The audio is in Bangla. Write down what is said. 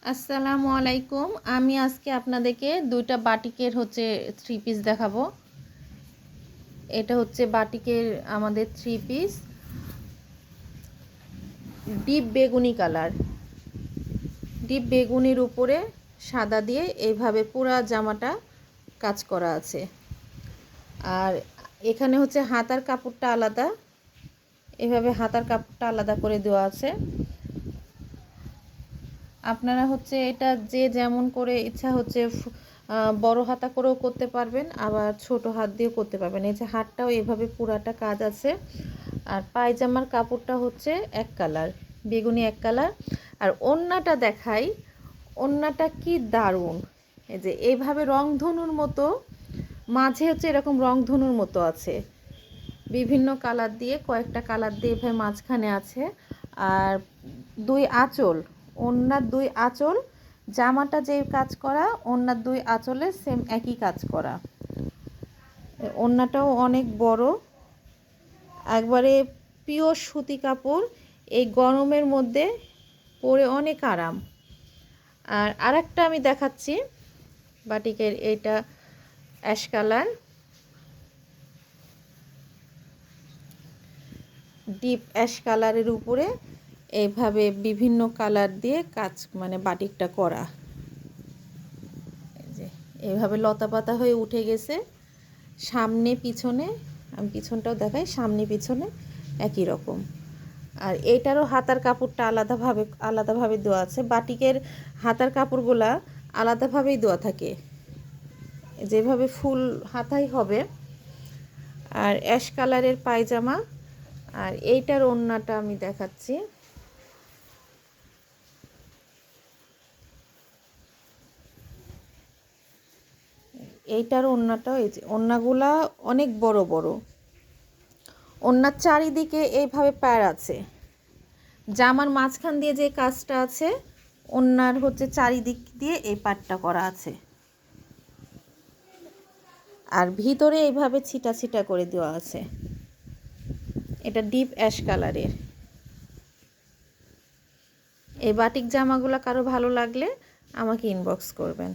আসসালামু আলাইকুম। আমি আজকে আপনাদেরকে দুইটা বাটিকের থ্রি পিস দেখাবো। এটা হচ্ছে বাটিকের আমাদের থ্রি পিস, ডিপ বেগুনি কালার। ডিপ বেগুনির উপরে সাদা দিয়ে এইভাবে পুরা জামাটা কাজ করা আছে। আর এখানে হচ্ছে হাতার কাপড়টা আলাদা, এভাবে হাতার কাপড়টা আলাদা করে দেওয়া আছে। আপনারা এটা যে যেমন করে ইচ্ছা বড় হাতা করেও করতে পারবেন, আবার ছোট হাত দিয়েও করতে পারবেন। এই যে হাতটাও এভাবে পুরাটা কাজ আছে। আর পায়জামার কাপড়টা হচ্ছে এক কালার, বেগুনি এক কালার। আর ওড়নাটা দেখাই, ওড়নাটা কি দারুণ! এই যে এইভাবে রংধনুর মতো মাঝে এরকম রংধনুর মতো আছে, বিভিন্ন কালার দিয়ে, কয়েকটা কালার দিয়ে এভাবে মাঝখানে আছে। আর দুই আঁচল, ওড়নার দুই আঁচল, জামাটা যে কাজ করা, ওড়নার দুই আঁচলে সেম একই কাজ করা। ওড়নাটাও অনেক বড়, একবারে পিওর সুতি কাপড়। এই গরমের মধ্যে পরে অনেক আরাম। আর আরেকটা আমি দেখাচ্ছি বাটিকের, এটা অ্যাশ কালার, ডিপ অ্যাশ কালারের উপরে এইভাবে বিভিন্ন কালার দিয়ে কাজ, বাটিকটা করা। এই যে এইভাবে লতা পাতা হয়ে উঠে গেছে, সামনে পিছনে। আমি পিছনটাও দেখাই, সামনে পিছনে একই রকম। আর এইটারও হাতার কাপড়টা আলাদাভাবে দেওয়া আছে। বাটিকের হাতার কাপড়গুলা আলাদাভাবেই দেওয়া থাকে, যেভাবে ফুল হাতাই হবে। আর অ্যাশ কালারের পায়জামা। আর এইটার ওড়নাটা আমি দেখাচ্ছি। এইটার ওড়নাটাও, এই যে ওড়নাগুলা অনেক বড় বড়। ওড়নার চারিদিকে এইভাবে প্যার আছে, জামার মাঝখান দিয়ে যে কাজটা আছে, ওড়নার চারিদিক দিয়ে এই পাটটা করা আছে। আর ভিতরে এইভাবে ছিটা ছিটা করে দেওয়া আছে। এটা ডিপ অ্যাশ কালারের। এই বাটিক জামাগুলো কারো ভালো লাগলে আমাকে ইনবক্স করবেন।